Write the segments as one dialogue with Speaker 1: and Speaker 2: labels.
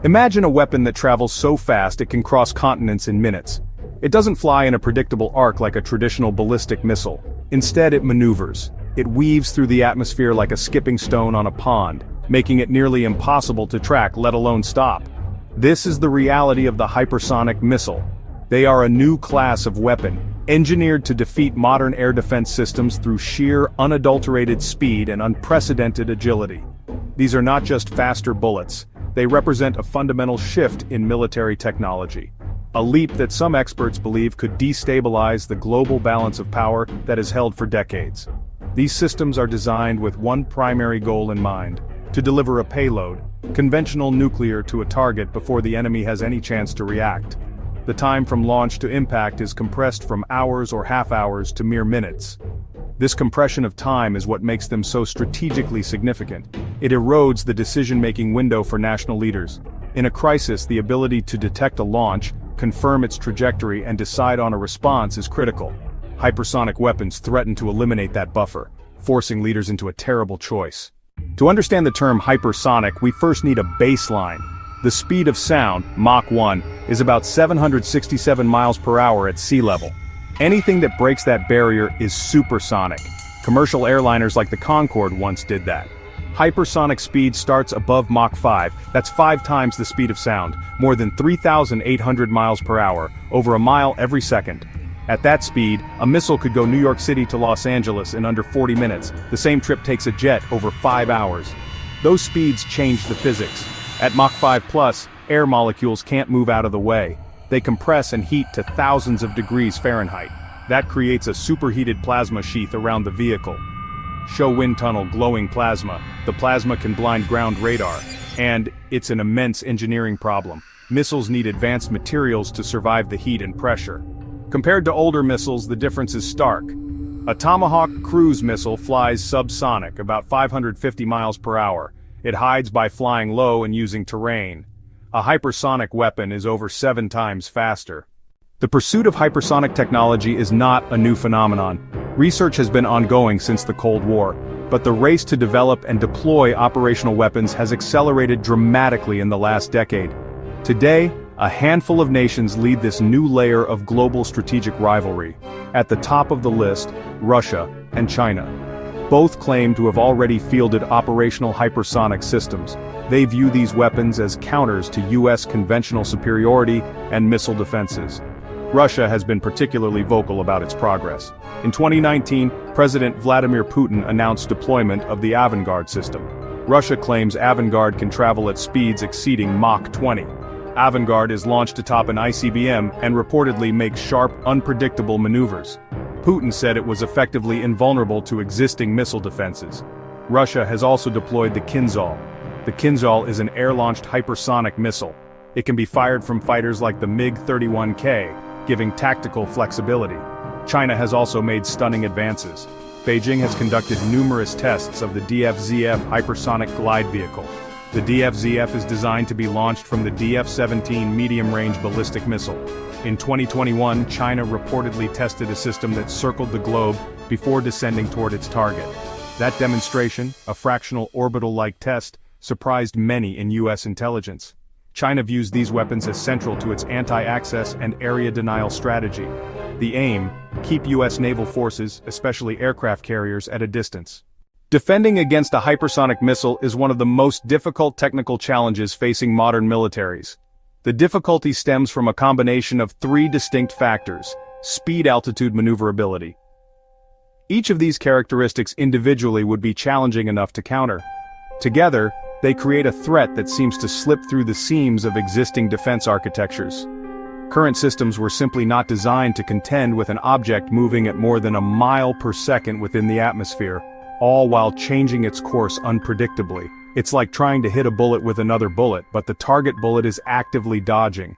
Speaker 1: Imagine a weapon that travels so fast it can cross continents in minutes. It doesn't fly in a predictable arc like a traditional ballistic missile. Instead, it maneuvers. It weaves through the atmosphere like a skipping stone on a pond, making it nearly impossible to track, let alone stop. This is the reality of the hypersonic missile. They are a new class of weapon, engineered to defeat modern air defense systems through sheer, unadulterated speed and unprecedented agility. These are not just faster bullets. They represent a fundamental shift in military technology. A leap that some experts believe could destabilize the global balance of power that has held for decades. These systems are designed with one primary goal in mind: to deliver a payload, conventional nuclear, to a target before the enemy has any chance to react. The time from launch to impact is compressed from hours or half hours to mere minutes. This compression of time is what makes them so strategically significant. It erodes the decision-making window for national leaders. In a crisis, the ability to detect a launch, confirm its trajectory, and decide on a response is critical. Hypersonic weapons threaten to eliminate that buffer, forcing leaders into a terrible choice. To understand the term hypersonic, we first need a baseline. The speed of sound, Mach 1, is about 767 miles per hour at sea level. Anything that breaks that barrier is supersonic. Commercial airliners like the Concorde once did that. Hypersonic speed starts above Mach 5, that's 5 times the speed of sound, more than 3,800 miles per hour, over a mile every second. At that speed, a missile could go New York City to Los Angeles in under 40 minutes. The same trip takes a jet over 5 hours. Those speeds change the physics. At Mach 5+, air molecules can't move out of the way. They compress and heat to thousands of degrees Fahrenheit. That creates a superheated plasma sheath around the vehicle. Show wind tunnel glowing plasma. The plasma can blind ground radar. And it's an immense engineering problem. Missiles need advanced materials to survive the heat and pressure. Compared to older missiles, the difference is stark. A Tomahawk cruise missile flies subsonic, about 550 miles per hour. It hides by flying low and using terrain. A hypersonic weapon is over 7 times faster. The pursuit of hypersonic technology is not a new phenomenon. Research has been ongoing since the Cold War, but the race to develop and deploy operational weapons has accelerated dramatically in the last decade. Today, a handful of nations lead this new layer of global strategic rivalry. At the top of the list, Russia and China. Both claim to have already fielded operational hypersonic systems. They view these weapons as counters to US conventional superiority and missile defenses. Russia has been particularly vocal about its progress. In 2019, President Vladimir Putin announced deployment of the Avangard system. Russia claims Avangard can travel at speeds exceeding Mach 20. Avangard is launched atop an ICBM and reportedly makes sharp, unpredictable maneuvers. Putin said it was effectively invulnerable to existing missile defenses. Russia has also deployed the Kinzhal. The Kinzhal is an air-launched hypersonic missile. It can be fired from fighters like the MiG-31K, giving tactical flexibility. China has also made stunning advances. Beijing has conducted numerous tests of the DFZF hypersonic glide vehicle. The DFZF is designed to be launched from the DF-17 medium-range ballistic missile. In 2021, China reportedly tested a system that circled the globe before descending toward its target. That demonstration, a fractional orbital-like test, surprised many in US intelligence. China views these weapons as central to its anti-access and area denial strategy. The aim: keep US naval forces, especially aircraft carriers, at a distance. Defending against a hypersonic missile is one of the most difficult technical challenges facing modern militaries. The difficulty stems from a combination of 3 distinct factors: speed, altitude, maneuverability. Each of these characteristics individually would be challenging enough to counter. Together, they create a threat that seems to slip through the seams of existing defense architectures. Current systems were simply not designed to contend with an object moving at more than a mile per second within the atmosphere, all while changing its course unpredictably. It's like trying to hit a bullet with another bullet, but the target bullet is actively dodging.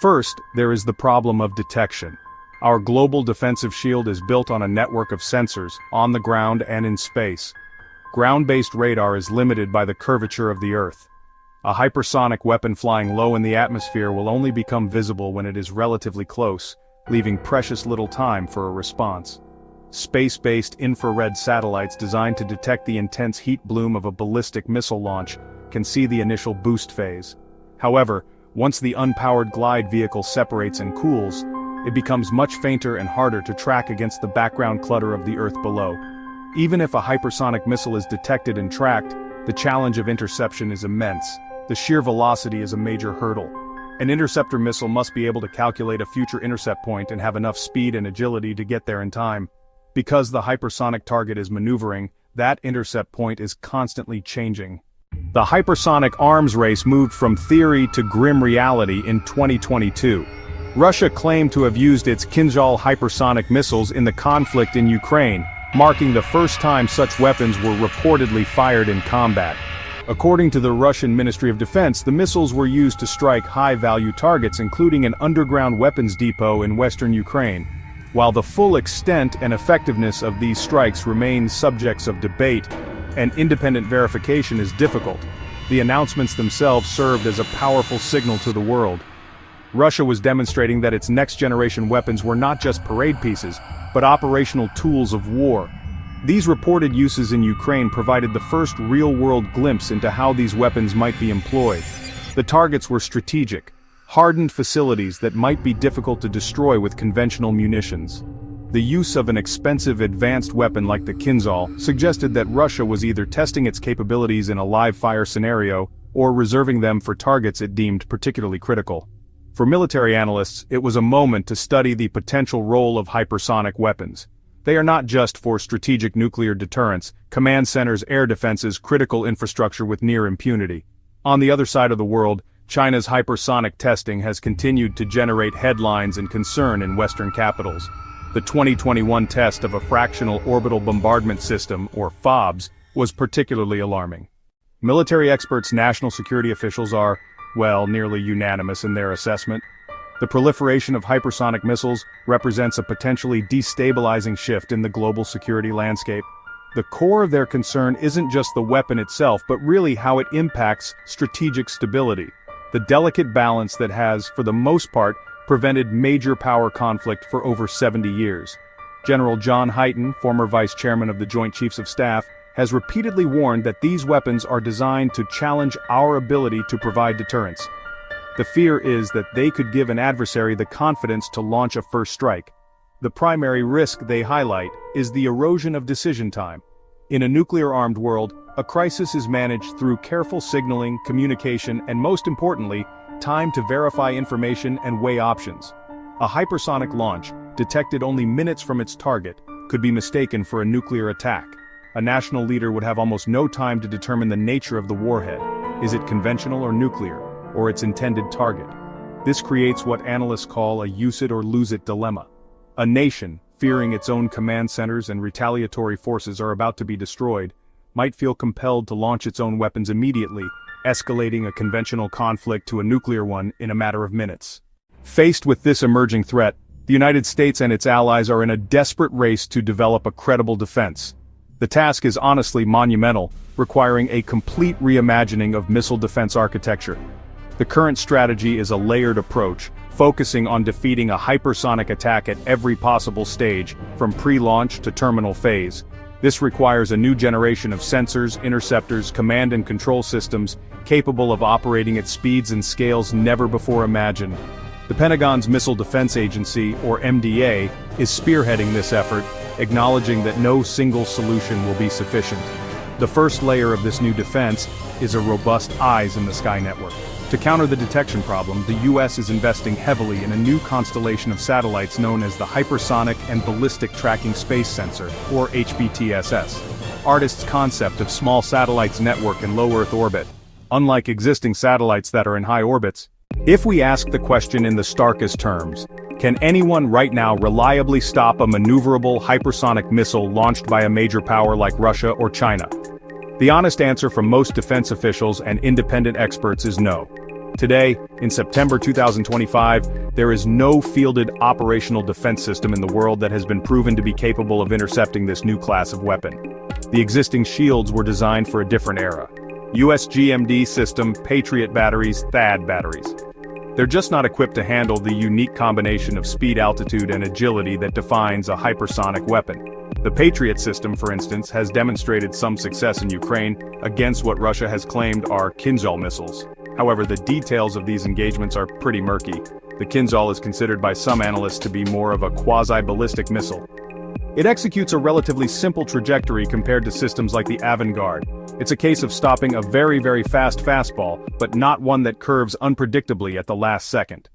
Speaker 1: First, there is the problem of detection. Our global defensive shield is built on a network of sensors, on the ground and in space. Ground-based radar is limited by the curvature of the Earth. A hypersonic weapon flying low in the atmosphere will only become visible when it is relatively close, leaving precious little time for a response. Space-based infrared satellites designed to detect the intense heat bloom of a ballistic missile launch can see the initial boost phase. However, once the unpowered glide vehicle separates and cools, it becomes much fainter and harder to track against the background clutter of the Earth below. Even if a hypersonic missile is detected and tracked, the challenge of interception is immense. The sheer velocity is a major hurdle. An interceptor missile must be able to calculate a future intercept point and have enough speed and agility to get there in time. Because the hypersonic target is maneuvering, that intercept point is constantly changing. The hypersonic arms race moved from theory to grim reality in 2022. Russia claimed to have used its Kinzhal hypersonic missiles in the conflict in Ukraine, marking the first time such weapons were reportedly fired in combat. According to the Russian Ministry of Defense, the missiles were used to strike high-value targets, including an underground weapons depot in western Ukraine. While the full extent and effectiveness of these strikes remain subjects of debate, and independent verification is difficult, the announcements themselves served as a powerful signal to the world. Russia was demonstrating that its next-generation weapons were not just parade pieces, but operational tools of war. These reported uses in Ukraine provided the first real-world glimpse into how these weapons might be employed. The targets were strategic, hardened facilities that might be difficult to destroy with conventional munitions. The use of an expensive advanced weapon like the Kinzhal suggested that Russia was either testing its capabilities in a live-fire scenario or reserving them for targets it deemed particularly critical. For military analysts, it was a moment to study the potential role of hypersonic weapons. They are not just for strategic nuclear deterrence, command centers, air defenses, critical infrastructure with near impunity. On the other side of the world, China's hypersonic testing has continued to generate headlines and concern in Western capitals. The 2021 test of a fractional orbital bombardment system, or FOBS, was particularly alarming. Military experts, national security officials are, well, nearly unanimous in their assessment. The proliferation of hypersonic missiles represents a potentially destabilizing shift in the global security landscape. The core of their concern isn't just the weapon itself, but really how it impacts strategic stability, the delicate balance that has, for the most part, prevented major power conflict for over 70 years. General John Hyten, former vice chairman of the Joint Chiefs of Staff, has repeatedly warned that these weapons are designed to challenge our ability to provide deterrence. The fear is that they could give an adversary the confidence to launch a first strike. The primary risk they highlight is the erosion of decision time. In a nuclear-armed world, a crisis is managed through careful signaling, communication, and most importantly, time to verify information and weigh options. A hypersonic launch, detected only minutes from its target, could be mistaken for a nuclear attack. A national leader would have almost no time to determine the nature of the warhead. Is it conventional or nuclear, or its intended target? This creates what analysts call a use-it-or-lose-it dilemma. A nation, fearing its own command centers and retaliatory forces are about to be destroyed, might feel compelled to launch its own weapons immediately, escalating a conventional conflict to a nuclear one in a matter of minutes. Faced with this emerging threat, the United States and its allies are in a desperate race to develop a credible defense. The task is honestly monumental, requiring a complete reimagining of missile defense architecture. The current strategy is a layered approach, focusing on defeating a hypersonic attack at every possible stage, from pre-launch to terminal phase. This requires a new generation of sensors, interceptors, command and control systems, capable of operating at speeds and scales never before imagined. The Pentagon's Missile Defense Agency, or MDA, is spearheading this effort, acknowledging that no single solution will be sufficient. The first layer of this new defense is a robust eyes-in-the-sky network. To counter the detection problem, the U.S. is investing heavily in a new constellation of satellites known as the Hypersonic and Ballistic Tracking Space Sensor, or HBTSS. Artists' concept of small satellites network in low Earth orbit. Unlike existing satellites that are in high orbits, if we ask the question in the starkest terms, can anyone right now reliably stop a maneuverable hypersonic missile launched by a major power like Russia or China? The honest answer from most defense officials and independent experts is no. Today, in September 2025, there is no fielded operational defense system in the world that has been proven to be capable of intercepting this new class of weapon. The existing shields were designed for a different era. US GMD system, Patriot batteries, THAAD batteries. They're just not equipped to handle the unique combination of speed, altitude, and agility that defines a hypersonic weapon. The Patriot system, for instance, has demonstrated some success in Ukraine against what Russia has claimed are Kinzhal missiles. However, the details of these engagements are pretty murky. The Kinzhal is considered by some analysts to be more of a quasi-ballistic missile. It executes a relatively simple trajectory compared to systems like the Avangard. It's a case of stopping a very fast fastball, but not one that curves unpredictably at the last second.